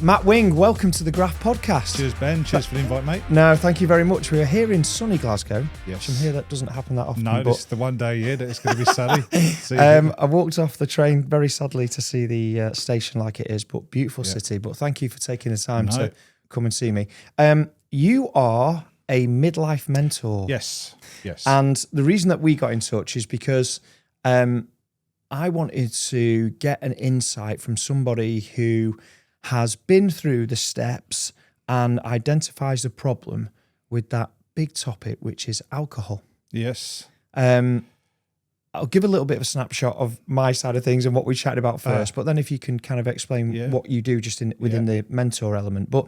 Matt Wing, welcome to the Graph Podcast. Cheers, Ben. Cheers for the invite, mate. No, thank you very much. We are here in sunny Glasgow. Yes. I'm here, that doesn't happen that often. No, but this is the one day a year that it's going to be sunny. I walked off the train very sadly to see the station like it is, but beautiful city. But thank you for taking the time to come and see me. You are a midlife mentor. Yes. And the reason that we got in touch is because I wanted to get an insight from somebody who has been through the steps and identifies the problem with that big topic, which is alcohol. Yes. I'll give a little bit of a snapshot of my side of things and what we chatted about first, but then if you can kind of explain what you do just within the mentor element. But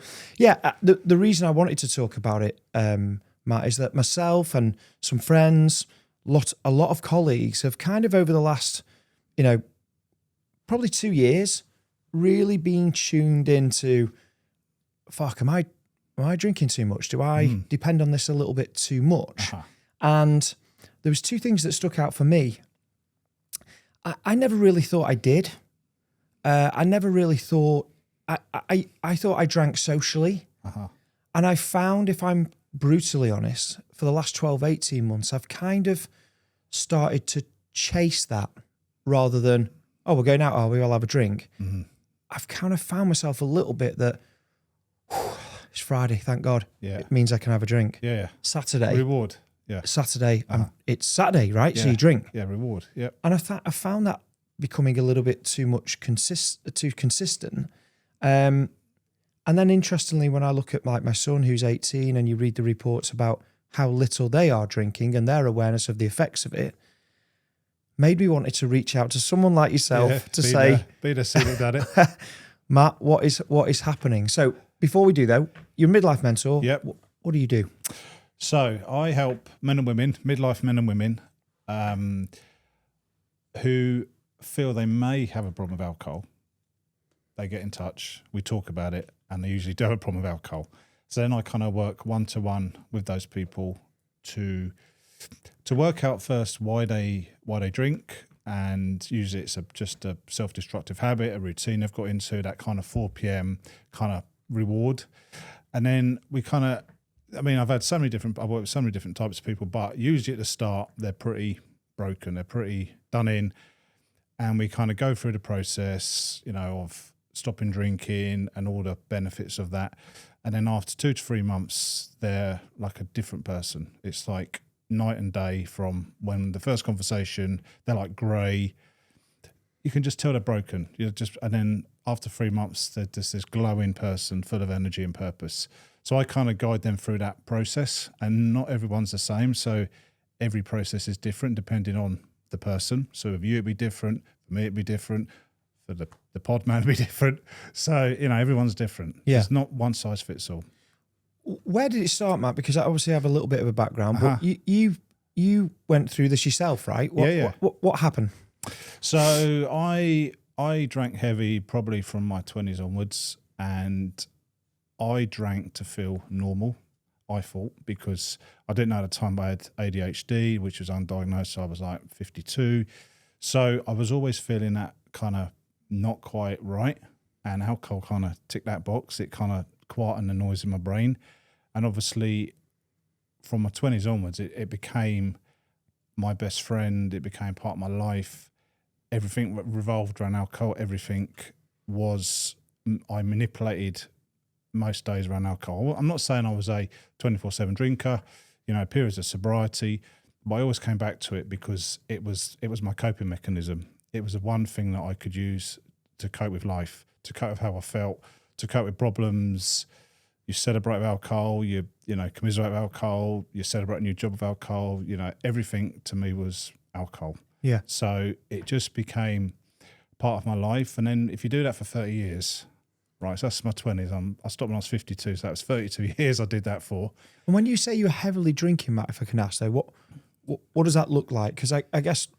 the reason I wanted to talk about it, Matt, is that myself and some friends, a lot of colleagues have kind of over the last, probably 2 years, really being tuned into, am I drinking too much? Do I depend on this a little bit too much? And there was two things that stuck out for me. I never really thought I did. I never really thought, I thought I drank socially. And I found, if I'm brutally honest, for the last 12, 18 months, I've kind of started to chase that rather than, we're going out, we all have a drink. I've kind of found myself a little bit that, it's Friday, thank God. Yeah. It means I can have a drink. Yeah. Saturday. Reward. Yeah. Saturday, it's Saturday, right? Yeah. So you drink. Yeah, reward. Yeah. And I found that becoming a little bit too much too consistent. And then interestingly, when I look at like my son who's 18 and you read the reports about how little they are drinking and their awareness of the effects of it, made me wanted to reach out to someone like yourself to say, be the senior done it. Matt, what is happening? So before we do though, you're a midlife mentor. Yep. What do you do? So I help men and women, midlife men and women, who feel they may have a problem with alcohol. They get in touch, we talk about it, and they usually do have a problem with alcohol. So then I kind of work one-to-one with those people to work out first why they drink, and usually it's just a self-destructive habit, a routine they've got into, that kind of 4 p.m. kind of reward. And then we kind of, I've worked with so many different types of people, but usually at the start, they're pretty broken, they're pretty done in. And we kind of go through the process, of stopping drinking and all the benefits of that. And then after 2 to 3 months, they're like a different person. It's like night and day from when the first conversation, they're like grey. You can just tell they're broken. And then after 3 months, they're just this glowing person full of energy and purpose. So I kind of guide them through that process, and not everyone's the same. So every process is different depending on the person. So for you, it'd be different. For me, it'd be different. For the pod man, it'd be different. So, everyone's different. Yeah. It's not one size fits all. Where did it start, Matt? Because I obviously have a little bit of a background, but you went through this yourself, right? What happened? So I drank heavy probably from my 20s onwards, and I drank to feel normal, I thought, because I didn't know at the time I had ADHD, which was undiagnosed, so I was like 52. So I was always feeling that kind of not quite right, and alcohol kind of ticked that box. It kind of quietened the noise in my brain. And obviously from my 20s onwards, it became my best friend. It became part of my life. Everything revolved around alcohol. Everything was, I manipulated most days around alcohol. I'm not saying I was a 24/7 drinker, periods of sobriety, but I always came back to it because it was my coping mechanism. It was the one thing that I could use to cope with life, to cope with how I felt, to cope with problems. You celebrate with alcohol, you commiserate with alcohol, you celebrate a new job with alcohol, everything to me was alcohol. Yeah. So it just became part of my life. And then if you do that for 30 years, right, so that's my 20s. I stopped when I was 52, so that was 32 years I did that for. And when you say you're heavily drinking, Matt, if I can ask though, what does that look like? Because I guess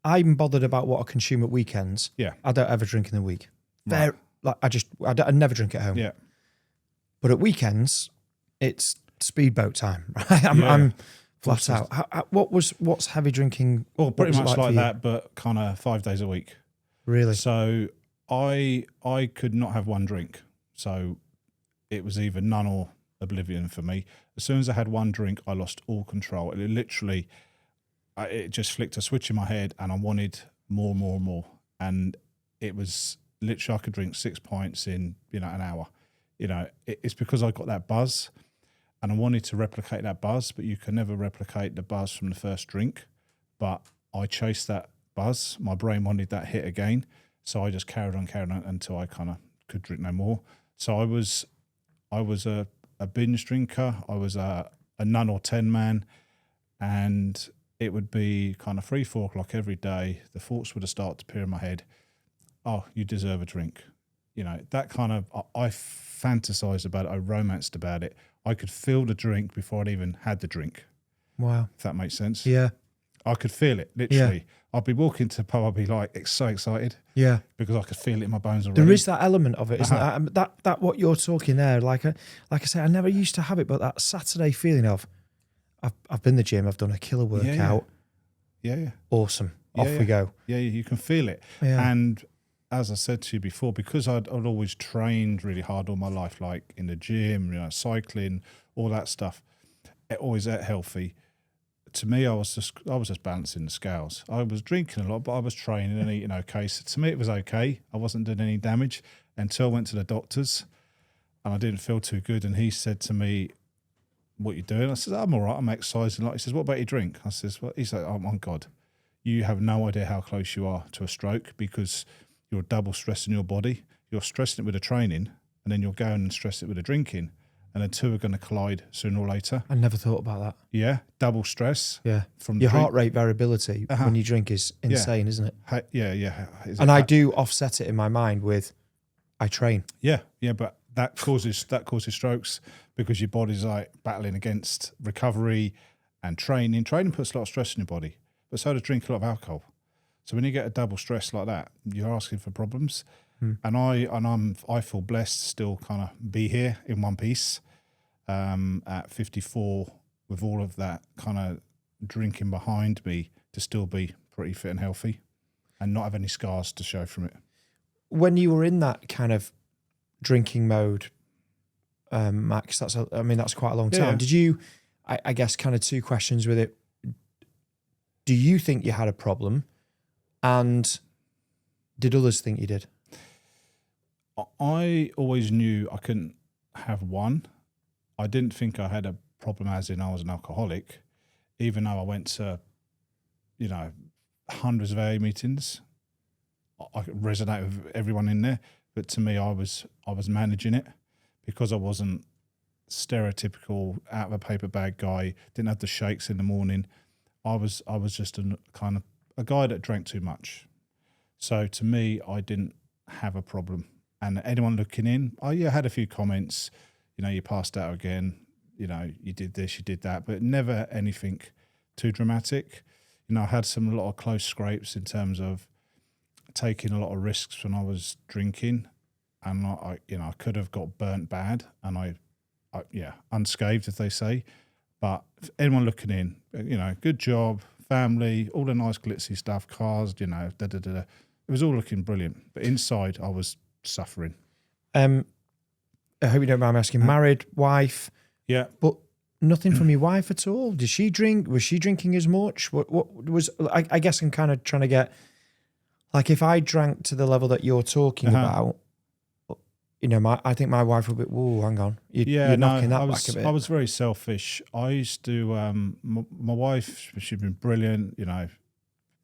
I'm bothered about what I consume at weekends. Yeah. I don't ever drink in the week. Right. I never drink at home. Yeah. But at weekends, it's speedboat time, right? I'm flat out. What's heavy drinking? Well, pretty much like for that, but kind of 5 days a week. Really? So I could not have one drink. So it was either none or oblivion for me. As soon as I had one drink, I lost all control. It literally, it just flicked a switch in my head, and I wanted more, more, more. And it was literally, I could drink 6 pints in, an hour. It's because I got that buzz, and I wanted to replicate that buzz, but you can never replicate the buzz from the first drink. But I chased that buzz. My brain wanted that hit again. So I just carried on until I kind of could drink no more. So I was a binge drinker. I was a none or 10 man, and it would be kind of 3-4 o'clock every day. The thoughts would have started to appear in my head. Oh, you deserve a drink. That kind of, I fantasized about it. I romanced about it. I could feel the drink before I'd even had the drink. Wow. If that makes sense. Yeah. I could feel it, literally. Yeah. I'd be walking to the pub, I'd be like so excited. Yeah. Because I could feel it in my bones already. There is that element of it, isn't it? That what you're talking there, like I say, I never used to have it, but that Saturday feeling of, I've been to the gym, I've done a killer workout. Yeah. Awesome. Off we go. Yeah, you can feel it. Yeah. And as I said to you before, because I'd always trained really hard all my life, like in the gym, cycling, all that stuff, always ate healthy. To me, I was just balancing the scales. I was drinking a lot, but I was training and eating okay. So to me, it was okay. I wasn't doing any damage until I went to the doctors, and I didn't feel too good. And he said to me, "What you doing?" I said, "I'm all right. I'm exercising." He says, "What about your drink?" I says, "Well," he's like, "Oh my God, you have no idea how close you are to a stroke because you're double stressing your body. You're stressing it with the training, and then you're going and stress it with the drinking. And the two are going to collide sooner or later." I never thought about that. Yeah, double stress. Yeah, from your heart rate variability when you drink is insane, isn't it? Yeah. And I do offset it in my mind with, I train. Yeah, but that causes strokes because your body's like battling against recovery and training. Training puts a lot of stress in your body, but so does drink a lot of alcohol. So when you get a double stress like that, you're asking for problems. And I feel blessed to still kind of be here in one piece. At 54, with all of that kind of drinking behind me, to still be pretty fit and healthy and not have any scars to show from it. When you were in that kind of drinking mode, Max, that's quite a long time. Yeah. Did you, I guess kind of two questions with it. Do you think you had a problem? And did others think you did? I always knew I couldn't have one. I didn't think I had a problem as in I was an alcoholic, even though I went to, hundreds of AA meetings. I could resonate with everyone in there, but to me, I was managing it because I wasn't stereotypical out of a paper bag guy. Didn't have the shakes in the morning. I was just a guy that drank too much. So to me, I didn't have a problem. And anyone looking in, I had a few comments. You passed out again, you did this, you did that, but never anything too dramatic. I had a lot of close scrapes in terms of taking a lot of risks when I was drinking, and I could have got burnt bad, and I unscathed, as they say. But anyone looking in, good job, family, all the nice glitzy stuff, cars, it was all looking brilliant. But inside, I was suffering. I hope you don't mind me asking, married, wife. Yeah. But nothing from your wife at all? Did she drink? Was she drinking as much? What was, I guess I'm kind of trying to get, like if I drank to the level that you're talking about, I think my wife would be, whoa, hang on. You're knocking that back a bit. I was very selfish. I used to, my wife, she'd been brilliant,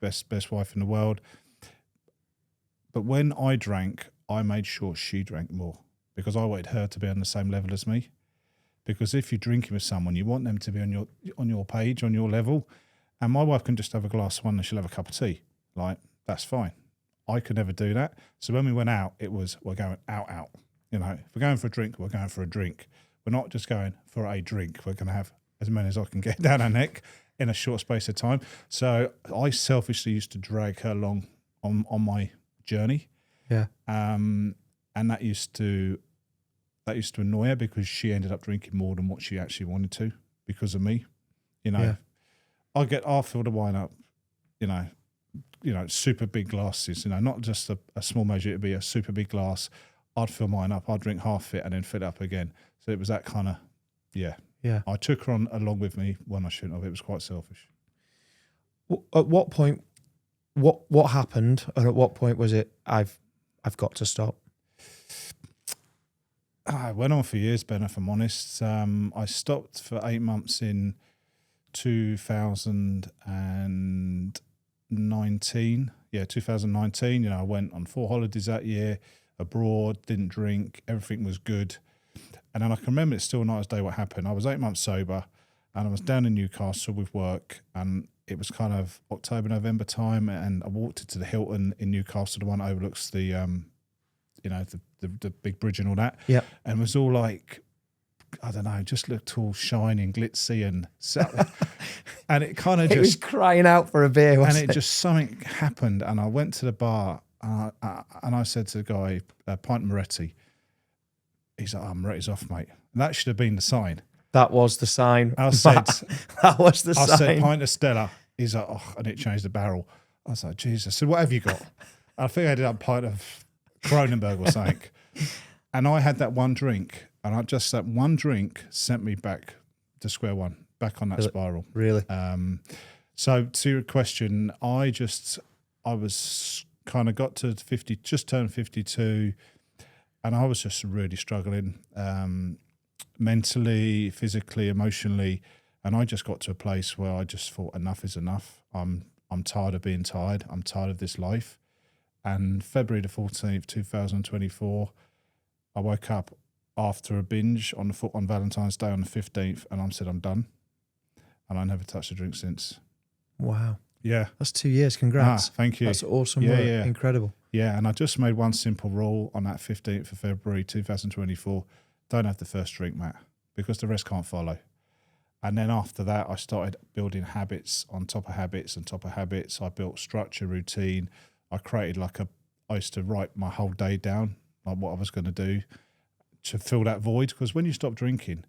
best wife in the world. But when I drank, I made sure she drank more because I wanted her to be on the same level as me. Because if you're drinking with someone, you want them to be on your page, on your level. And my wife can just have a glass of wine and she'll have a cup of tea. Like, that's fine. I could never do that. So when we went out, it was, we're going out. If we're going for a drink, we're going for a drink. We're not just going for a drink. We're going to have as many as I can get down her neck in a short space of time. So I selfishly used to drag her along on my journey. Yeah. And that used to annoy her because she ended up drinking more than what she actually wanted to because of me. I'll fill the wine up, super big glasses, not just a small measure, it'd be a super big glass. I'd fill mine up, I'd drink half it and then fill it up again. So it was that kind of, yeah. I took her on along with me when I shouldn't have. It was quite selfish. At what point, what happened, and at what point was it, I've got to stop? I went on for years, Ben, if I'm honest. I stopped for 8 months in 2019. Yeah, 2019. I went on 4 holidays that year, abroad, didn't drink, everything was good. And then I can remember, it's still night as day what happened. I was 8 months sober, and I was down in Newcastle with work, and it was kind of October, November time, and I walked into the Hilton in Newcastle, the one that overlooks the the big bridge and all that. Yeah. And it was all like, I don't know, just looked all shiny and glitzy and and it kind of just... It was crying out for a beer, wasn't it? Just something happened, and I went to the bar and I said to the guy, pint of Moretti. He's like, Moretti's off, mate. And that should have been the sign. That was the sign. I said, that was the sign. I said, pint of Stella. He's like, and it changed the barrel. I was like, Jesus. So what have you got? I think I ended up pint of Kronenberg or something. And I had that one drink, and that one drink sent me back to square one, back on that spiral. Really? So to your question, I was kind of got to 50, just turned 52, and I was just really struggling, mentally, physically, emotionally. And I just got to a place where I just thought, enough is enough. I'm tired of being tired. I'm tired of this life. And February the 14th, 2024, I woke up after a binge on Valentine's Day on the 15th, and I said, I'm done. And I never touched a drink since. Wow. Yeah. That's 2 years. Congrats. Thank you. That's awesome work. Yeah. Incredible. Yeah, and I just made one simple rule on that 15th of February 2024. Don't have the first drink, Matt, because the rest can't follow. And then after that, I started building habits on top of habits on top of habits. I built structure, routine. I created I used to write my whole day down, like what I was going to do to fill that void. Because when you stop drinking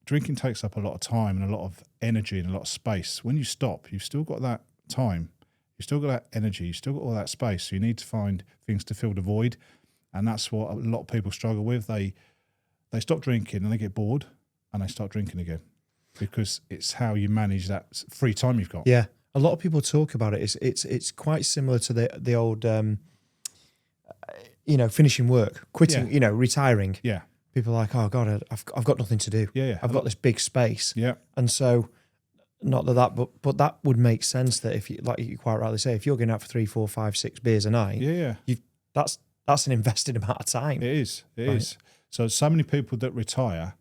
takes up a lot of time and a lot of energy and a lot of space. When you stop, you've still got that time. You've still got that energy. You've still got all that space. So you need to find things to fill the void. And that's what a lot of people struggle with. They stop drinking and they get bored and they start drinking again, because it's how you manage that free time you've got. Yeah. A lot of people talk about it. It's quite similar to the old, finishing work, quitting, retiring. Yeah. People are like, oh God, I've got nothing to do. Yeah. I've got this big space. Yeah. And so, not but that would make sense that if you, like you quite rightly say, if you're going out for 3, 4, 5, 6 beers a night, that's an invested amount of time. It is. It is. So many people that retire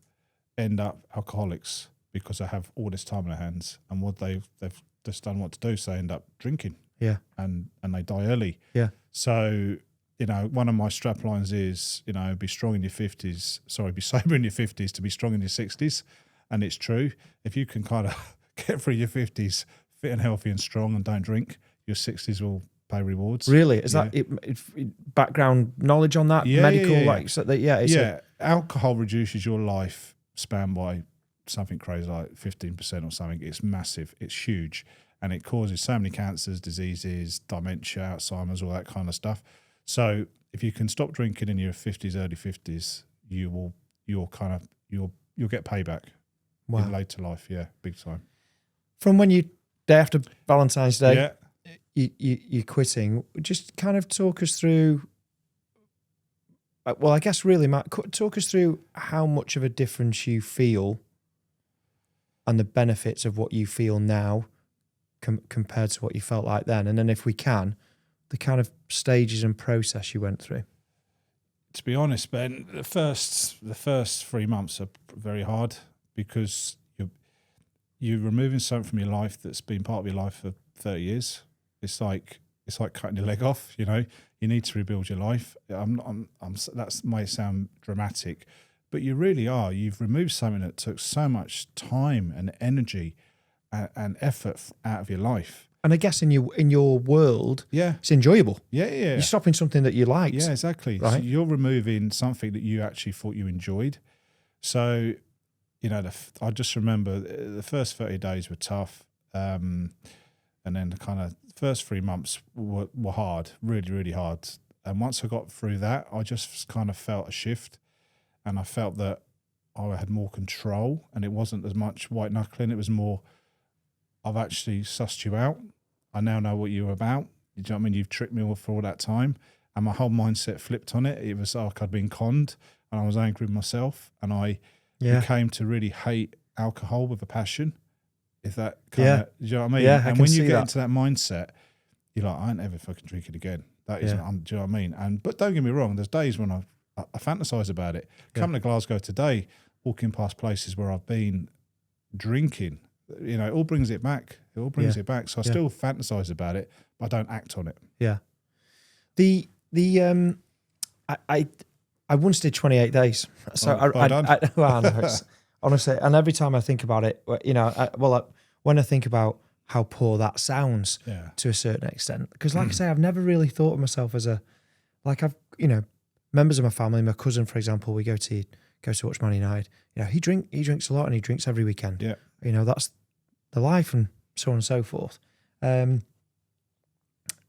end up alcoholics because they have all this time on their hands, and what they've just done what to do, so they end up drinking. Yeah. And they die early. Yeah. So, one of my strap lines is, be strong in your 50s. Sorry, be sober in your 50s to be strong in your 60s. And it's true. If you can kind of get through your 50s fit and healthy and strong and don't drink, your 60s will pay rewards. Really? Is that background knowledge on that? Medical? Yeah. Alcohol reduces your life span by something crazy like 15% or something. It's massive. It's huge. And it causes so many cancers, diseases, dementia, Alzheimer's, all that kind of stuff. So if you can stop drinking in your 50s, early 50s, you'll get payback in later life. Yeah, big time. From when you, day after Valentine's Day, you're quitting, just kind of talk us through, well, I guess really, Matt, talk us through how much of a difference you feel and the benefits of what you feel now compared to what you felt like then. And then if we can, the kind of stages and process you went through. To be honest, Ben, the first 3 months are very hard, because you're removing something from your life that's been part of your life for 30 years. It's like cutting your leg off. You need to rebuild your life. That might sound dramatic, but you really are. You've removed something that took so much time and energy and effort out of your life. And I guess in your world, it's enjoyable. Yeah. You're stopping something that you liked. Yeah, exactly. Right? So you're removing something that you actually thought you enjoyed. So, I just remember the first 30 days were tough. And then the kind of first 3 months were hard, really, really hard. And once I got through that, I just kind of felt a shift, and I felt that I had more control, and it wasn't as much white knuckling. It was more, I've actually sussed you out. I now know what you're about. You know what I mean? You've tricked me all for all that time. And my whole mindset flipped on it. It was like I'd been conned, and I was angry with myself, and I became to really hate alcohol with a passion. If that kind of, you know what I mean? Yeah, and when you get into that mindset, you're like, I ain't ever fucking drink it again. That isn't, do you know what I mean? But don't get me wrong, there's days when I fantasize about it. Coming to Glasgow today, walking past places where I've been drinking, you know, it all brings it back. It all brings it back. So I still fantasize about it, but I don't act on it. Yeah. I once did 28 days. So honestly, and every time I think about it, you know, when I think about how poor that sounds to a certain extent, because like I say, I've never really thought of myself as you know, members of my family, my cousin, for example, we go to watch Man United. You know, he drinks a lot, and he drinks every weekend. Yeah. You know, that's the life, and so on and so forth. And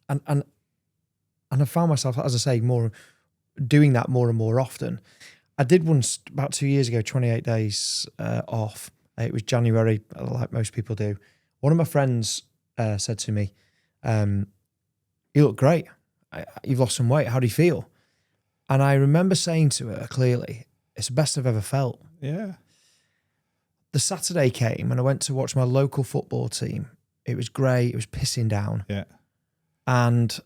I found myself, as I say, more doing that more and more often. I did once about 2 years ago, 28 days off. It was January, like most people do. One of my friends said to me, "You look great. You've lost some weight. How do you feel?" And I remember saying to her clearly, "It's the best I've ever felt." Yeah. The Saturday came and I went to watch my local football team. It was great. It was pissing down. Yeah. And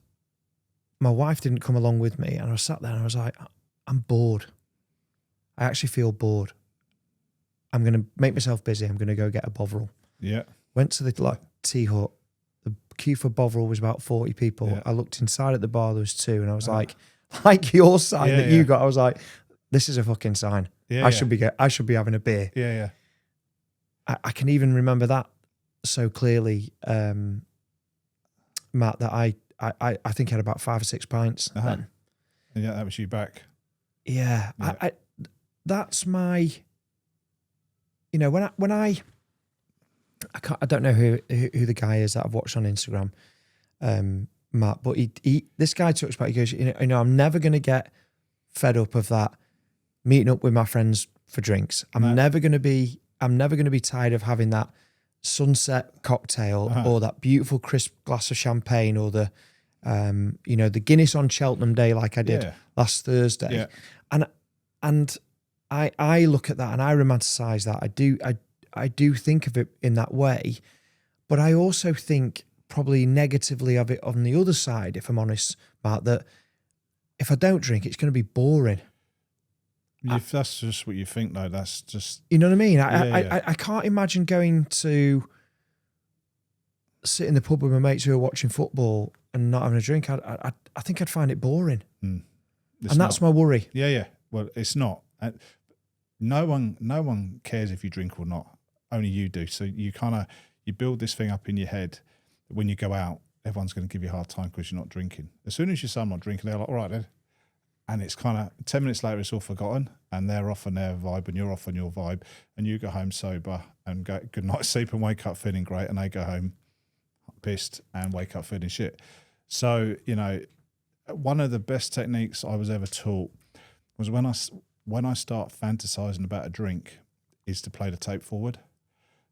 my wife didn't come along with me, and I sat there and I was like, I'm bored. I actually feel bored. I'm going to make myself busy. I'm going to go get a Bovril. Yeah. Went to the tea hut. The queue for Bovril was about 40 people. Yeah. I looked inside at the bar, there was 2, and I was like your sign that you got, I was like, this is a fucking sign. Yeah, I should be having a beer. Yeah, yeah. I can even remember that so clearly, Matt, that I think I had about 5 or 6 pints then. And that was you back. Yeah. That's my, you know, when I don't know who the guy is that I've watched on Instagram, Matt, but this guy talks about, he goes, you know, I'm never going to get fed up of that meeting up with my friends for drinks. I'm never going to be tired of having that sunset cocktail or that beautiful crisp glass of champagne or the, you know, the Guinness on Cheltenham Day like I did last Thursday. Yeah. And I look at that and I romanticize that. I do think of it in that way, but I also think probably negatively of it on the other side, if I'm honest, Matt, that if I don't drink, it's going to be boring. If that's just what you think, though, that's just... You know what I mean? I can't imagine going to sit in the pub with my mates who are watching football and not having a drink. I think I'd find it boring. And that's my worry. Yeah, yeah. Well, it's not. No one cares if you drink or not. Only you do. So you build this thing up in your head that when you go out, everyone's going to give you a hard time because you're not drinking. As soon as you say I'm not drinking, they're like, all right then. And it's kind of 10 minutes later, it's all forgotten, and they're off on their vibe, and you're off on your vibe, and you go home sober and get good night's sleep and wake up feeling great, and they go home pissed and wake up feeling shit. So, you know, one of the best techniques I was ever taught was when I start fantasizing about a drink is to play the tape forward.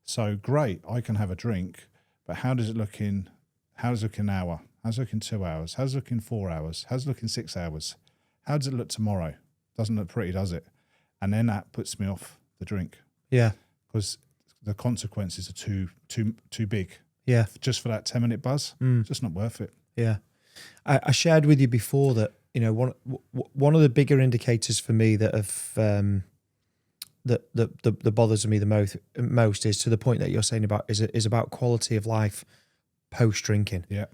So great, I can have a drink, but how does it look in an hour? How's it look in 2 hours? How's it look in 4 hours? How's it look in 6 hours? How does it look tomorrow? Doesn't look pretty, does it? And then that puts me off the drink. Yeah. Because the consequences are too big. Yeah. Just for that 10-minute buzz, just not worth it. Yeah. I shared with you before that, you know, one of the bigger indicators for me that have that bothers me the most is to the point that you're saying about is about quality of life post drinking. Yeah.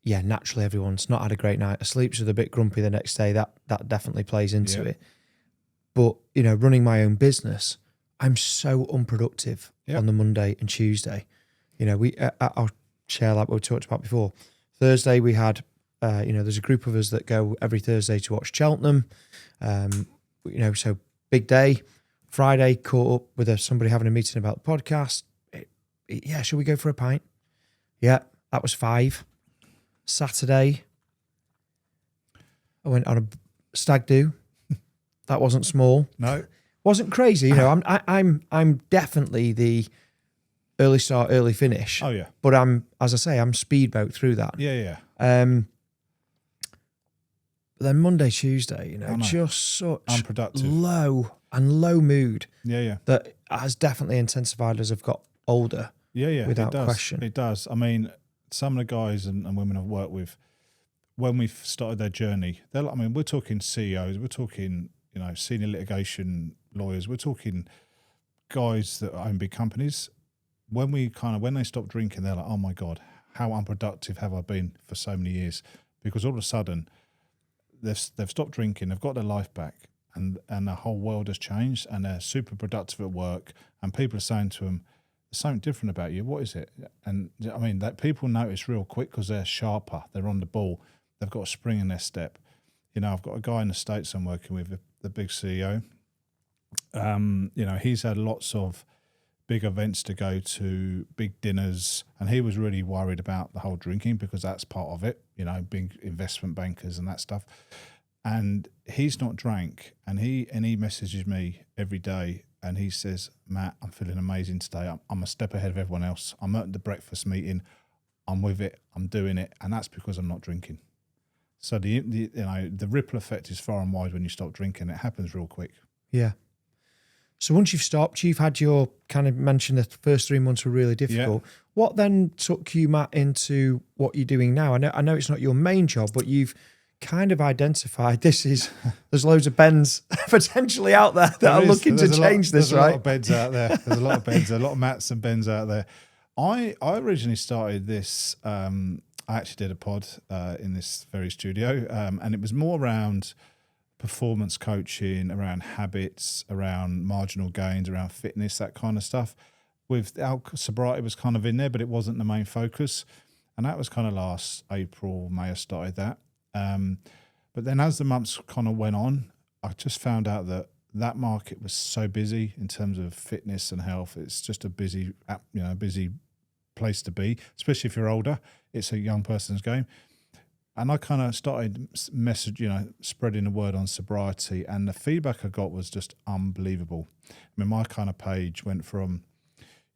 Yeah, naturally everyone's not had a great night of sleep, so they're a bit grumpy the next day. That definitely plays into it. But, you know, running my own business, I'm so unproductive on the Monday and Tuesday. You know, I'll share like what we talked about before. Thursday we had, you know, there's a group of us that go every Thursday to watch Cheltenham. You know, so big day. Friday caught up with somebody having a meeting about the podcast. Yeah, shall we go for a pint? Yeah, that was 5. Saturday, I went on a stag do. That wasn't small. No. Wasn't crazy. You know, I'm definitely the early start, early finish. Oh yeah. But as I say, I'm speedboat through that. Yeah. But then Monday, Tuesday, you know, know. just such Unproductive. low mood. Yeah. That has definitely intensified as I've got older. Yeah. Without it does. question. It does. I mean, some of the guys and women I've worked with, when we've started their journey, we're talking CEOs, we're talking, you know, senior litigation lawyers, we're talking guys that own big companies. When they stop drinking, they're like, oh my God, how unproductive have I been for so many years? Because all of a sudden they've stopped drinking, they've got their life back, and the whole world has changed, and they're super productive at work, and people are saying to them, there's something different about you. What is it? And I mean, that people notice real quick because they're sharper, they're on the ball, they've got a spring in their step. You know, I've got a guy in the States I'm working with, the big CEO. You know, he's had lots of big events to go to, big dinners, and he was really worried about the whole drinking because that's part of it, you know, big investment bankers and that stuff. And he's not drank, and he messages me every day, and he says, Matt, I'm feeling amazing today. I'm a step ahead of everyone else. I'm at the breakfast meeting. I'm with it. I'm doing it, and that's because I'm not drinking. So the ripple effect is far and wide when you stop drinking. It happens real quick. Yeah. So once you've stopped, you've had your kind of mentioned the first 3 months were really difficult. Yeah. What then took you, Matt, into what you're doing now? I know it's not your main job, but you've kind of identified there's loads of Bens potentially out there that are looking to change this, right? There's a lot of Bens out there. There's a lot of Bens, a lot of Matts and Bens out there. I originally started this, I actually did a pod in this very studio, and it was more around performance coaching, around habits, around marginal gains, around fitness, that kind of stuff. With alcohol, sobriety was kind of in there, but it wasn't the main focus. And that was kind of last April, May I started that. But then as the months kind of went on, I just found out that market was so busy in terms of fitness and health. It's just a busy place to be, especially if you're older. It's a young person's game. And I kind of started spreading the word on sobriety, and the feedback I got was just unbelievable. I mean, my kind of page went from,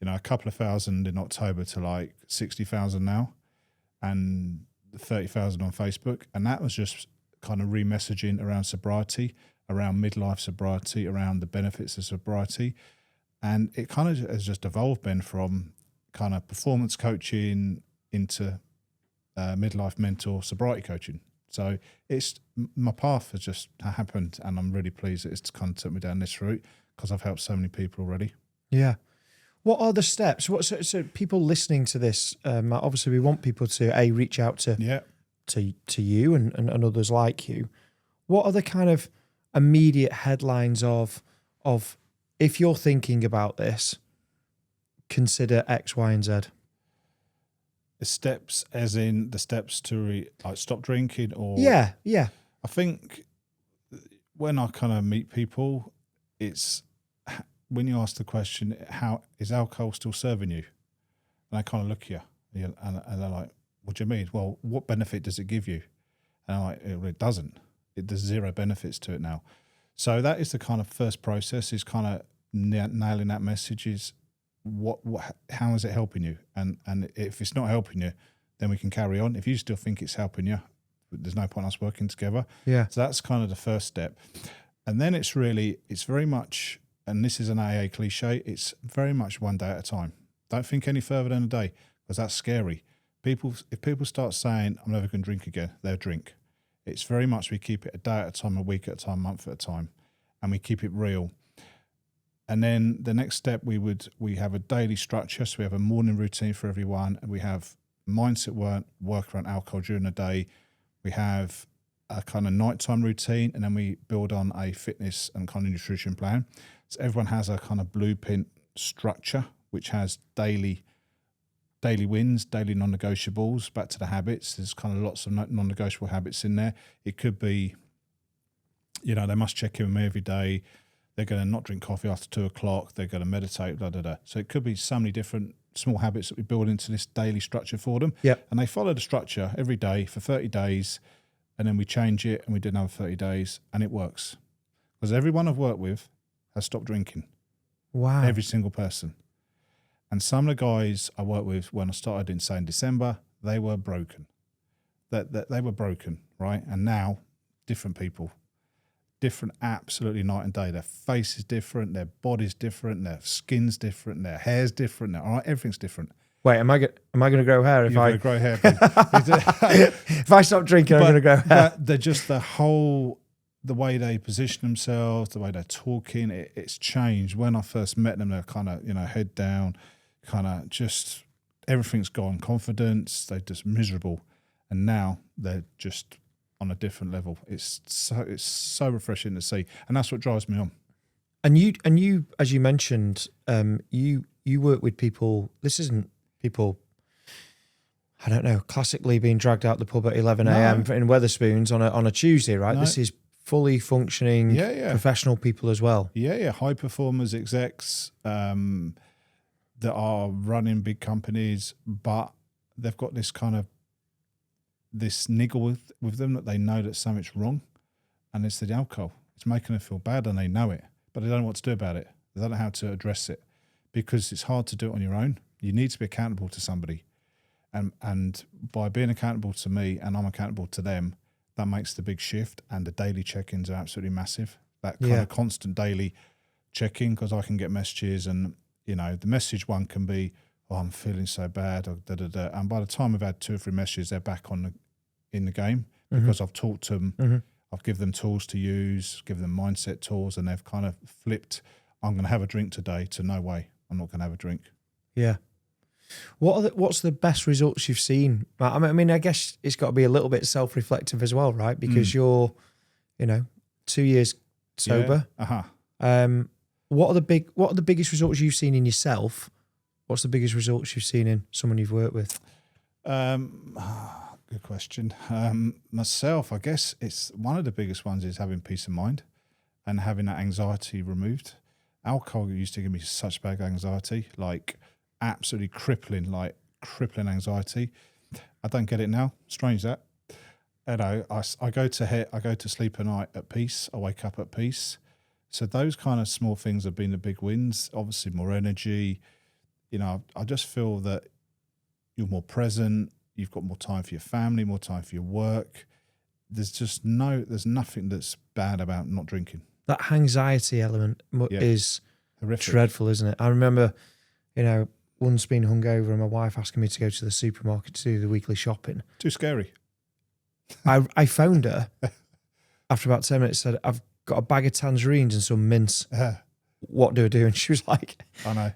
a couple of thousand in October to like 60,000 now, and 30,000 on Facebook. And that was just kind of re-messaging around sobriety, around midlife sobriety, around the benefits of sobriety. And it kind of has just evolved, Ben, from kind of performance coaching into midlife mentor sobriety coaching. So my path has just happened, and I'm really pleased that it's kind of took me down this route because I've helped so many people already. Yeah. What are the steps? So people listening to this, obviously we want people to reach out to you and others like you. What are the kind of immediate headlines of if you're thinking about this, consider X, Y, and Z? The steps, as in the steps to stop drinking, or yeah. I think when I kind of meet people, it's when you ask the question, "How is alcohol still serving you?" And I kind of look at you, and they're like, "What do you mean?" Well, what benefit does it give you? And I'm like, "It doesn't. There's zero benefits to it now." So that is the kind of first process, is kind of nailing that message. Is how is it helping you? And if it's not helping you, then we can carry on. If you still think it's helping you, there's no point us working together. Yeah. So that's kind of the first step. And then it's very much, and this is an AA cliche, it's very much one day at a time. Don't think any further than a day, because that's scary. If people start saying, I'm never going to drink again, they'll drink. It's very much, we keep it a day at a time, a week at a time, a month at a time, and we keep it real. And then the next step, we have a daily structure. So we have a morning routine for everyone, and we have mindset work around alcohol during the day. We have a kind of nighttime routine, and then we build on a fitness and kind of nutrition plan. So everyone has a kind of blueprint structure, which has daily wins, daily non-negotiables, back to the habits. There's kind of lots of non-negotiable habits in there. It could be, they must check in with me every day. They're going to not drink coffee after 2 o'clock. They're going to meditate, da, da, da. So it could be so many different small habits that we build into this daily structure for them. Yep. And they follow the structure every day for 30 days, and then we change it and we do another 30 days, and it works. Because everyone I've worked with has stopped drinking. Wow. Every single person. And some of the guys I worked with when I started in December, they were broken. That they were broken, right? And now, different people. Different, absolutely night and day. Their face is different, their body's different, their skin's different, their hair's different, everything's different. Wait, am I going to grow hair if You're going to grow hair. if I stop drinking? I'm going to grow hair. But they're just the way they position themselves, the way they're talking, it's changed. When I first met them, they're kind of, head down, kind of just everything's gone, confidence, they're just miserable. And now they're just on a different level. It's so refreshing to see, and that's what drives me on. And you, as you mentioned, you work with people. This isn't people, I don't know, classically being dragged out the pub at 11 a.m. in Wetherspoons on a Tuesday, right? No. This is fully functioning professional people as well. Yeah, high performers, execs that are running big companies, but they've got this kind of this niggle with them that they know that something's wrong, and it's the alcohol. It's making them feel bad, and they know it, but they don't know what to do about it. They don't know how to address it because it's hard to do it on your own. You need to be accountable to somebody, and by being accountable to me and I'm accountable to them, that makes the big shift. And the daily check-ins are absolutely massive. That kind of constant daily check-in, because I can get messages, and the message one can be, "Oh, I'm feeling so bad," or da da da. And by the time we've had 2 or 3 messages, they're back in the game because I've taught them. Mm-hmm. I've given them tools to use, given them mindset tools, and they've kind of flipped. I'm going to have a drink today to no way, I'm not going to have a drink. Yeah. What's the best results you've seen? I mean, I guess it's got to be a little bit self-reflective as well, right? Because you're, 2 years sober. Yeah. What are the biggest results you've seen in yourself? What's the biggest results you've seen in someone you've worked with? Good question. Myself, I guess it's one of the biggest ones is having peace of mind and having that anxiety removed. Alcohol used to give me such bad anxiety, like absolutely crippling anxiety. I don't get it now. Strange that. I go to sleep at night at peace. I wake up at peace. So those kind of small things have been the big wins. Obviously, more energy. I just feel that you're more present. You've got more time for your family, more time for your work. There's nothing that's bad about not drinking. That anxiety element is horrific. Dreadful, isn't it? I remember, once being hungover and my wife asking me to go to the supermarket to do the weekly shopping. Too scary. I phoned her after about 10 minutes, said, "I've got a bag of tangerines and some mints. What do I do?" And she was like, "I know.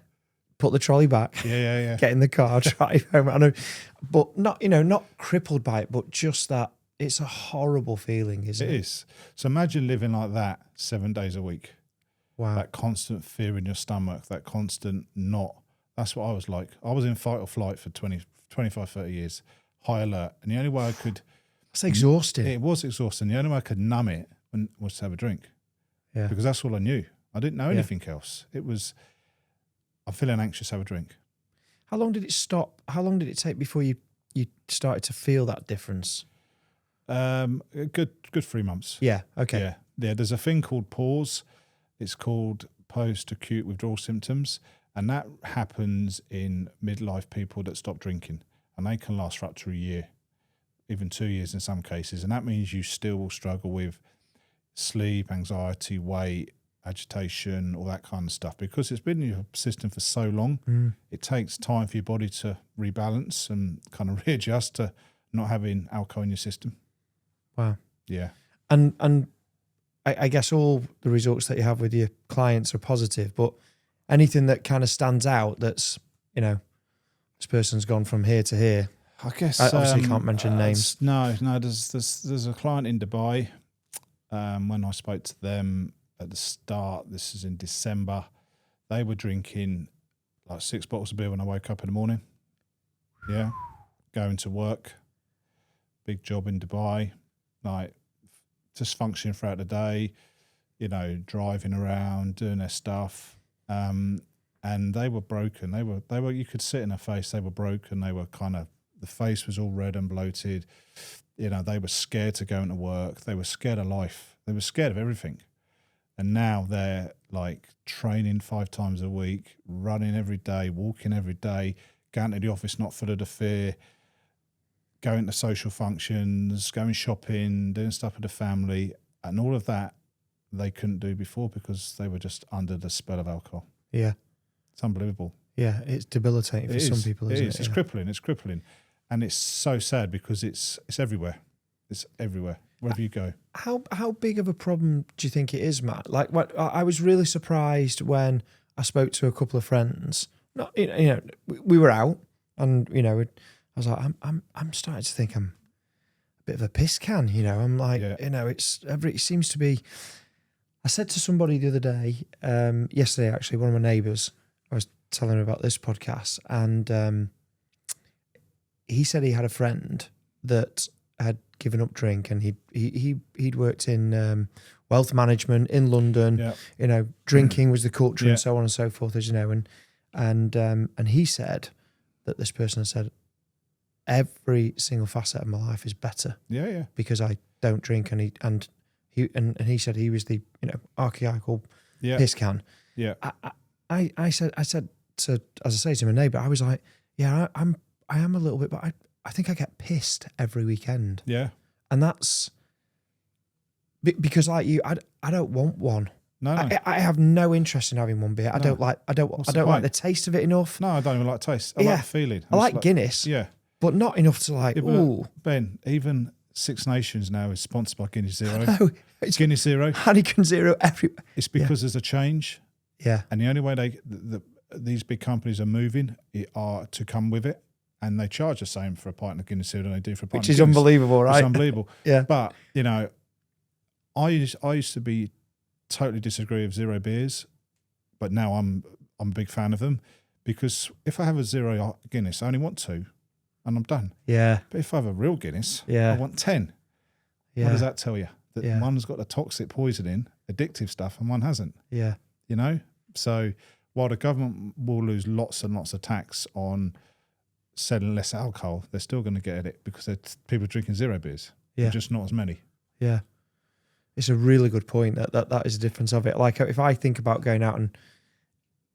Put the trolley back. Yeah. Get in the car, drive home." I know, but not crippled by it, but just that it's a horrible feeling, isn't it? It is. So imagine living like that 7 days a week. Wow. That constant fear in your stomach, that constant that's what I was like. I was in fight or flight for 25, 30 years, high alert. And the only way I could... That's exhausting. It was exhausting. The only way I could numb it was to have a drink. Yeah. Because that's all I knew. I didn't know anything else. It was... I'm feeling anxious, have a drink. How long did it stop? How long did it take before you started to feel that difference? A good 3 months. Yeah, okay. Yeah, there's a thing called pause. It's called post-acute withdrawal symptoms, and that happens in midlife people that stop drinking, and they can last for up to a year, even 2 years in some cases, and that means you still will struggle with sleep, anxiety, weight, agitation, all that kind of stuff, because it's been in your system for so long. It takes time for your body to rebalance and kind of readjust to not having alcohol in your system. Wow. Yeah. And I guess all the results that you have with your clients are positive, but anything that kind of stands out that's, this person's gone from here to here. I guess I obviously can't mention names. No. There's a client in Dubai. When I spoke to them at the start, this is in December, they were drinking like 6 bottles of beer when I woke up in the morning. Yeah, going to work, big job in Dubai, like just functioning throughout the day. you know, driving around, doing their stuff. And they were broken. They were, you could see it in their face. They were broken. They were the face was all red and bloated. You know, they were scared to go into work. They were scared of life. They were scared of everything. And now they're like training 5 times a week, running every day, walking every day, going to the office not full of the fear, going to social functions, going shopping, doing stuff with the family. And all of that they couldn't do before because they were just under the spell of alcohol. Yeah. It's unbelievable. Yeah, it's debilitating for some people, isn't it? It's crippling. It's crippling. And it's so sad because it's everywhere. It's everywhere, wherever you go. How big of a problem do you think it is, Matt? Like, I was really surprised when I spoke to a couple of friends. Not, you know, we were out, and you know, I was like, I'm starting to think I'm a bit of a piss can. You know, I'm like, you know, it seems to be. I said to somebody the other day, yesterday actually, one of my neighbours, I was telling her about this podcast, and he said he had a friend that had given up drink, and he'd worked in wealth management in London. Yeah. You know, drinking was the culture and so on and so forth, as you know, and he said that this person had said every single facet of my life is better. Yeah. Because I don't drink, and he said he was the, you know, archetypal piss can. Yeah. I said to, as I say to my neighbour, I was like, yeah, I am a little bit, but I think I get pissed every weekend. Yeah. And that's because, like you, I don't want one. No. I have no interest in having one beer. I don't like the taste of it enough. No, I don't even like the taste. I like the feeling. I like Guinness. Yeah. But not enough to like, ooh. Ben, even Six Nations now is sponsored by Guinness Zero. No, it's Guinness Zero. Heineken Zero everywhere. It's because there's a change. Yeah. And the only way these big companies are moving are to come with it. And they charge the same for a pint of Guinness Zero than they do for a pint of Guinness. Which is unbelievable, right? It's unbelievable. Yeah. But, you know, I used to be totally disagree with zero beers, but now I'm a big fan of them, because if I have a zero Guinness, I only want 2 and I'm done. Yeah. But if I have a real Guinness, I want 10. Yeah. What does that tell you? That one's got the toxic poison in, addictive stuff, and one hasn't. Yeah. You know? So while the government will lose lots and lots of tax on selling less alcohol, they're still going to get at it because people drinking zero beers. Yeah. They're just not as many. Yeah. It's a really good point. That is the difference of it. Like, if I think about going out and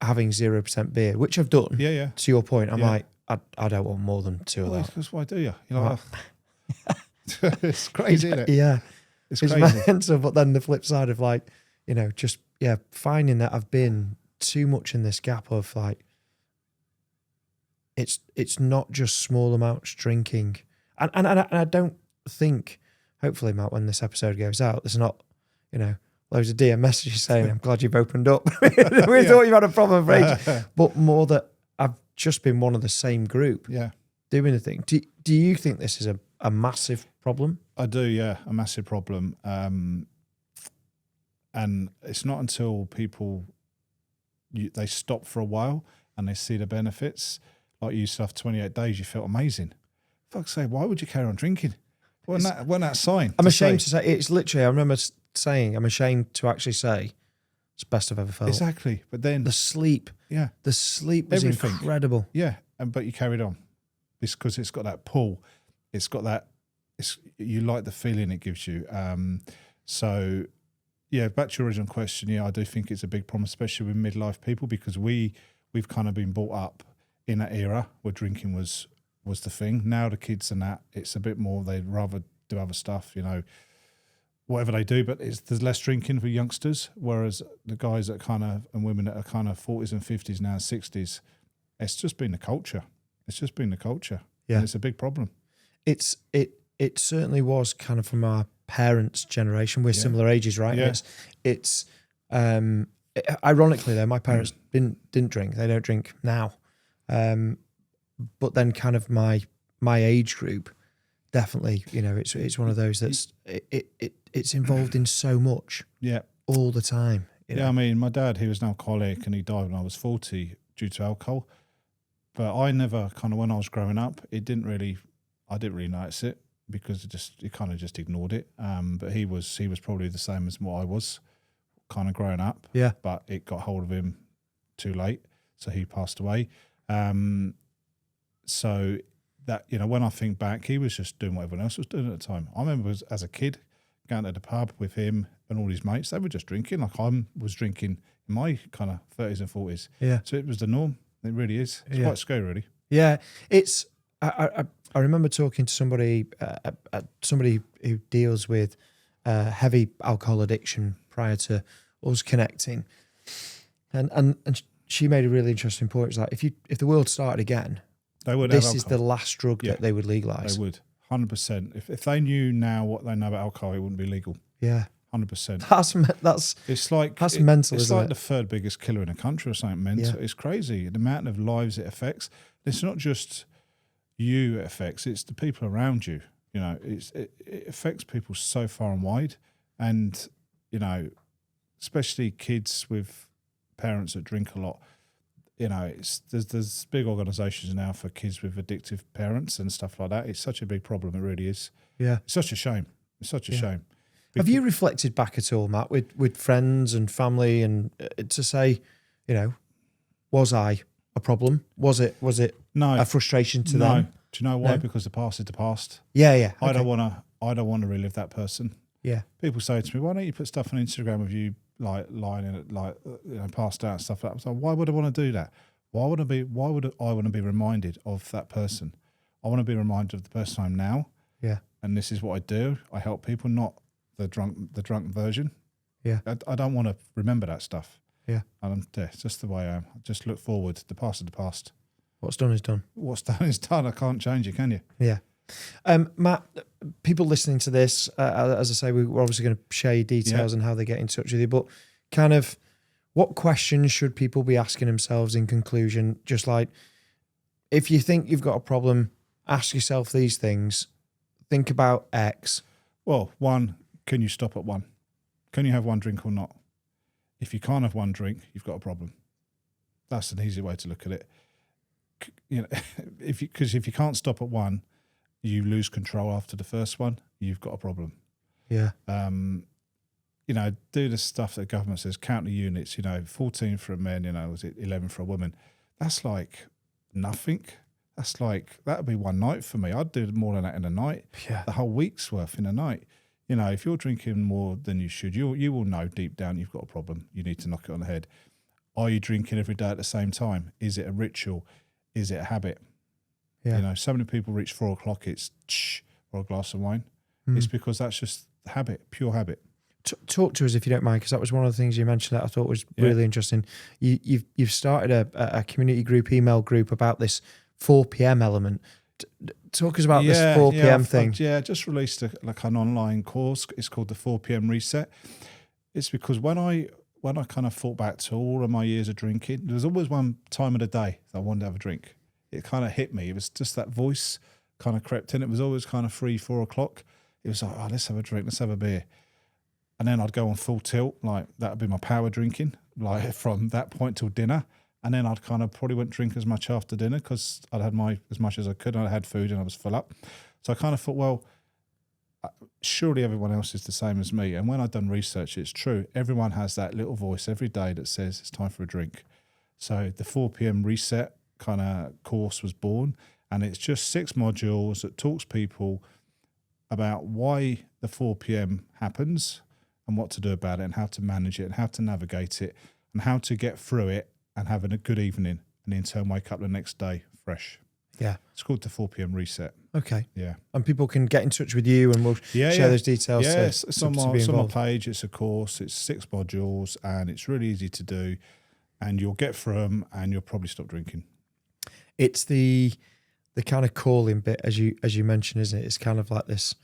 having 0% beer, which I've done, to your point, I'm like, I don't want more than 2 of that. Because why do you? You're like, it's crazy, isn't it? Yeah. It's crazy. Mental, but then the flip side of, like, you know, just, finding that I've been too much in this gap of, like, it's not just small amounts drinking. And I don't think, hopefully, Matt, when this episode goes out, there's not, you know, loads of DM messages saying, I'm glad you've opened up. We thought you had a problem for ages. But more that I've just been one of the same group doing the thing. Do you think this is a massive problem? I do, yeah, a massive problem. And it's not until people, they stop for a while and they see the benefits. Like you used to have 28 days, you felt amazing. Fuck's sake, why would you carry on drinking? Wasn't that sign? I'm ashamed to say, it's literally, I remember saying, I'm ashamed to actually say, it's the best I've ever felt. Exactly. But then the sleep was everything. Incredible. Yeah. But you carried on because it's got that pull. It's got that, you like the feeling it gives you. So yeah, back to your original question. Yeah, I do think it's a big problem, especially with midlife people, because we've kind of been brought up in that era where drinking was the thing. Now the kids and that, it's a bit more, they'd rather do other stuff, you know, whatever they do, but there's less drinking for youngsters, whereas the guys that and women that are kind of 40s and 50s now, 60s, it's just been the culture. It's just been the culture. Yeah. And it's a big problem. It certainly was kind of from our parents' generation. We're similar ages, right? Yeah. It's ironically though, my parents didn't drink. They don't drink now. But then kind of my age group, definitely, you know, it's one of those that's it's involved in so much all the time. You know? Yeah, I mean, my dad, he was an alcoholic and he died when I was 40 due to alcohol. But I never kind of, when I was growing up, I didn't really notice it because you kind of just ignored it. But he was probably the same as what I was kind of growing up. Yeah. But it got hold of him too late, so he passed away. So that, you know, when I think back, he was just doing what everyone else was doing at the time. I remember as a kid going to the pub with him and all his mates. They were just drinking like I was drinking in my kind of 30s and 40s. Yeah. So it was the norm. It really is. It's quite scary, really. Yeah. It's. I remember talking to somebody who deals with heavy alcohol addiction prior to us connecting, and she made a really interesting point. It's like if the world started again, this is the last drug that they would legalise. They would, 100%. If they knew now what they know about alcohol, it wouldn't be legal. Yeah, 100%. That's mental. It's like the third biggest killer in the country or something mental. Yeah. It's crazy the amount of lives it affects. It's not just you it affects; it's the people around you. You know, it affects people so far and wide, and you know, especially kids with parents that drink a lot. You know, there's big organisations now for kids with addictive parents and stuff like that. It's such a big problem. It really is. Yeah, it's such a shame. It's such a shame. Have you reflected back at all, Matt, with friends and family, and to say, you know, was I a problem? Was it a frustration to them? Do you know why? No? Because the past is the past. Yeah. Okay. I don't want to relive that person. Yeah. People say to me, "Why don't you put stuff on Instagram of you like lying in it, like you know, passed out and stuff like that?" So why would I want to do that? Why would I want to be reminded of that person? I want to be reminded of the person I am now. Yeah. And this is what I do. I help people, not the drunk version. Yeah. I don't want to remember that stuff. Yeah. And it's just the way I am. I just look forward. The past is the past. What's done is done. What's done is done. I can't change it, can you? Yeah. Matt, people listening to this, as I say, we're obviously going to share your details and how they get in touch with you, but kind of what questions should people be asking themselves in conclusion? Just like, if you think you've got a problem, ask yourself these things. Think about X. Well, one, can you stop at one? Can you have one drink or not? If you can't have one drink, you've got a problem. That's an easy way to look at it. You know, because if you can't stop at one, you lose control after the first one, you've got a problem. Yeah. You know, do the stuff that the government says, count the units, you know, 14 for a man, you know, was it 11 for a woman? That's like nothing. That's like, that would be one night for me. I'd do more than that in a night. Yeah. The whole week's worth in a night. You know, if you're drinking more than you should, you will know deep down you've got a problem. You need to knock it on the head. Are you drinking every day at the same time? Is it a ritual? Is it a habit? Yeah. You know, so many people reach 4 o'clock, it's or a glass of wine. It's because that's just habit, pure habit. Talk to us if you don't mind, because that was one of the things you mentioned that I thought was really interesting. You've started a community group, email group about this 4 p.m. element. Talk us about this 4 p.m. thing. I just released an online course. It's called the 4 p.m. Reset. It's because when I kind of thought back to all of my years of drinking, there was always one time of the day that I wanted to have a drink. It kind of hit me. It was just that voice kind of crept in. It was always kind of 3-4 o'clock. It was like, oh, let's have a drink, let's have a beer. And then I'd go on full tilt, like that would be my power drinking, like from that point till dinner. And then I'd kind of probably wouldn't drink as much after dinner because I'd had as much as I could, and I had food and I was full up. So I kind of thought, well, surely everyone else is the same as me. And when I'd done research, it's true. Everyone has that little voice every day that says it's time for a drink. So the 4 p.m. Reset kind of course was born, and it's just 6 modules that talks people about why the 4 p.m. happens and what to do about it and how to manage it and how to navigate it and how to get through it and having a good evening and in turn wake up the next day fresh. Yeah. It's called the 4 p.m. Reset. Okay. Yeah. And people can get in touch with you and we'll share those details. Yeah, it's on my page. It's a course. It's 6 modules and it's really easy to do, and you'll get through them and you'll probably stop drinking. It's the kind of calling bit, as you mentioned, isn't it? It's kind of like this.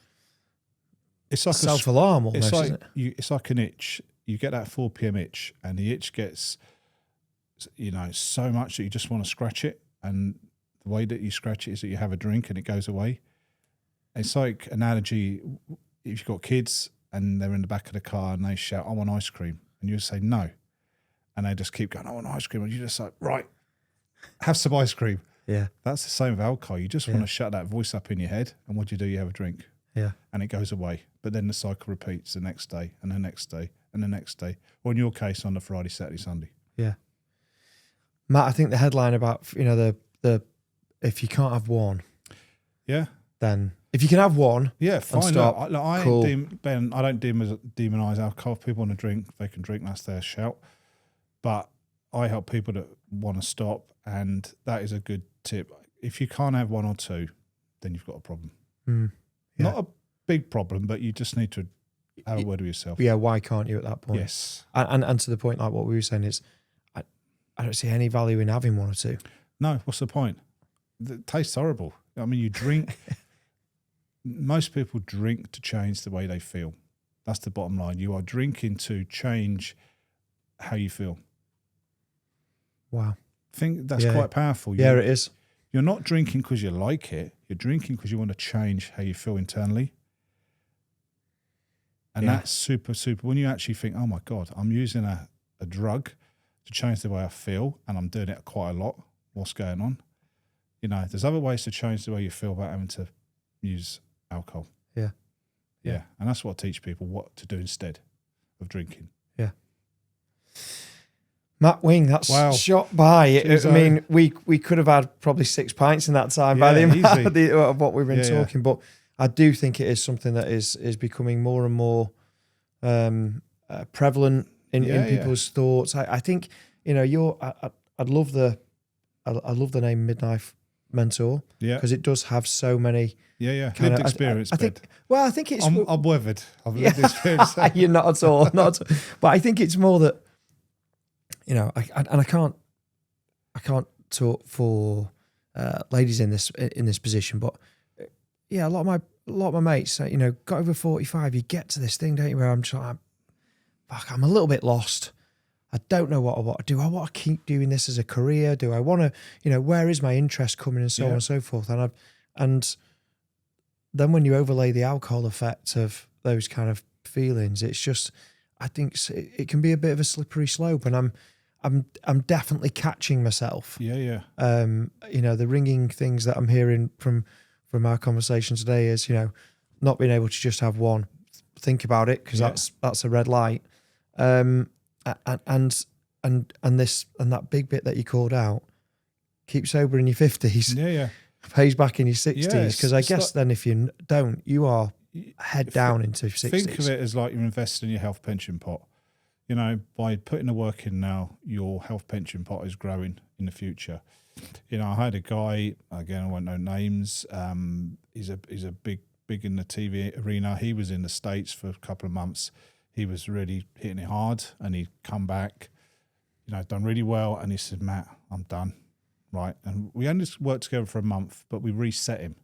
It's like self-alarm almost, isn't it? It's like an itch. You get that 4 p.m. itch, and the itch gets, so much that you just want to scratch it. And the way that you scratch it is that you have a drink and it goes away. It's like analogy, if you've got kids and they're in the back of the car and they shout, "I want ice cream," and you say no, and they just keep going, "I want ice cream," and you just like, right, have some ice cream. Yeah. That's the same with alcohol. You just want to shut that voice up in your head, and what do? You have a drink. Yeah. And it goes away. but then the cycle repeats the next day and the next day and the next day, or in your case, on the Friday, Saturday, Sunday. Yeah. Matt, I think the headline about, the if you can't have one, then if you can have one, fine. Stop, I cool. Ben, I don't demonise alcohol. If people want to drink, they can drink. That's their shout. But I help people that want to stop, and that is a good tip. If you can't have one or two, then you've got a problem. Not a big problem, but you just need to have a word with yourself. Yeah, why can't you at that point? Yes. And to the point, like what we were saying, is I don't see any value in having one or two. No, what's the point? It tastes horrible. I mean, you drink. Most people drink to change the way they feel. That's the bottom line. You are drinking to change how you feel. Wow. I think that's quite powerful. Yeah, it is. You're not drinking because you like it. You're drinking because you want to change how you feel internally. And that's super, super. When you actually think, oh my God, I'm using a drug to change the way I feel, and I'm doing it quite a lot. What's going on? There's other ways to change the way you feel without having to use alcohol. Yeah. And that's what I teach people, what to do instead of drinking. Yeah. Matt Wing, that's shot by. I mean, we could have had probably 6 pints in that time by the amount of what we've been talking, but I do think it is something that is becoming more and more prevalent in people's thoughts. I think, I love the name Midlife Mentor, because it does have so many. Lived experience. I think it's. I'm weathered. I've lived experience. You're not at all, not at all. But I think it's more that, I can't talk for ladies in this position, but a lot of my mates, got over 45, you get to this thing, don't you, where I'm just like, fuck, I'm a little bit lost. I don't know what I want to do. I want to keep doing this as a career. Do I want to, where is my interest coming, and so on and so forth. And then when you overlay the alcohol effect of those kind of feelings, it's just, I think it can be a bit of a slippery slope. And I'm definitely catching myself. The ringing things that I'm hearing from our conversation today is, not being able to just have one. Think about it, because that's a red light. And that big bit that you called out, keep sober in your 50s. Pays back in your 60s, because I guess then if you don't, you are head down into 60s. Think of it as like you're investing in your health pension pot. By putting the work in now, your health pension pot is growing in the future. I had a guy, again, I won't know names. He's a big in the TV arena. He was in the States for a couple of months. He was really hitting it hard, and he'd come back, done really well. And he said, Matt, I'm done. Right. And we only worked together for a month, but we reset him.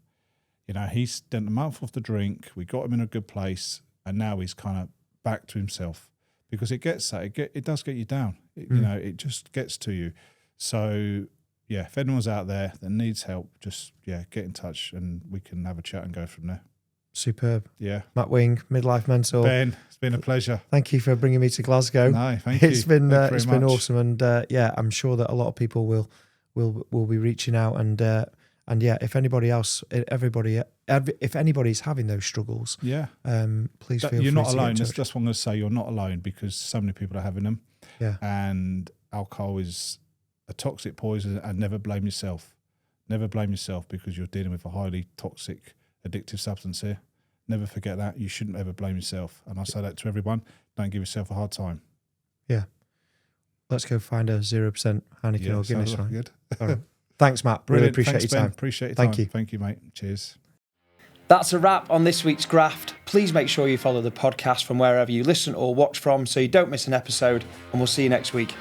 He's done a month off the drink. We got him in a good place, and now he's kind of back to himself, because it gets that. It does get you down. It just gets to you. So, if anyone's out there that needs help, just, get in touch, and we can have a chat and go from there. Superb. Yeah. Matt Wing, Midlife Mentor. Ben, it's been a pleasure. Thank you for bringing me to Glasgow. No, thank you. It's been awesome, and I'm sure that a lot of people will be reaching out, and if if anybody's having those struggles, please feel free. You're not alone. That's what I'm going to say. You're not alone, because so many people are having them. And alcohol is a toxic poison, and never blame yourself. Never blame yourself, because you're dealing with a highly toxic, addictive substance here. Never forget that. You shouldn't ever blame yourself. And I say that to everyone. Don't give yourself a hard time. Yeah. Let's go find a 0% Heineken or Guinness. Right? Good. All right. Thanks, Matt. Brilliant. Really appreciate your time. Appreciate your time. Thank you. Thank you, mate. Cheers. That's a wrap on this week's Graft. Please make sure you follow the podcast from wherever you listen or watch from, so you don't miss an episode, and we'll see you next week.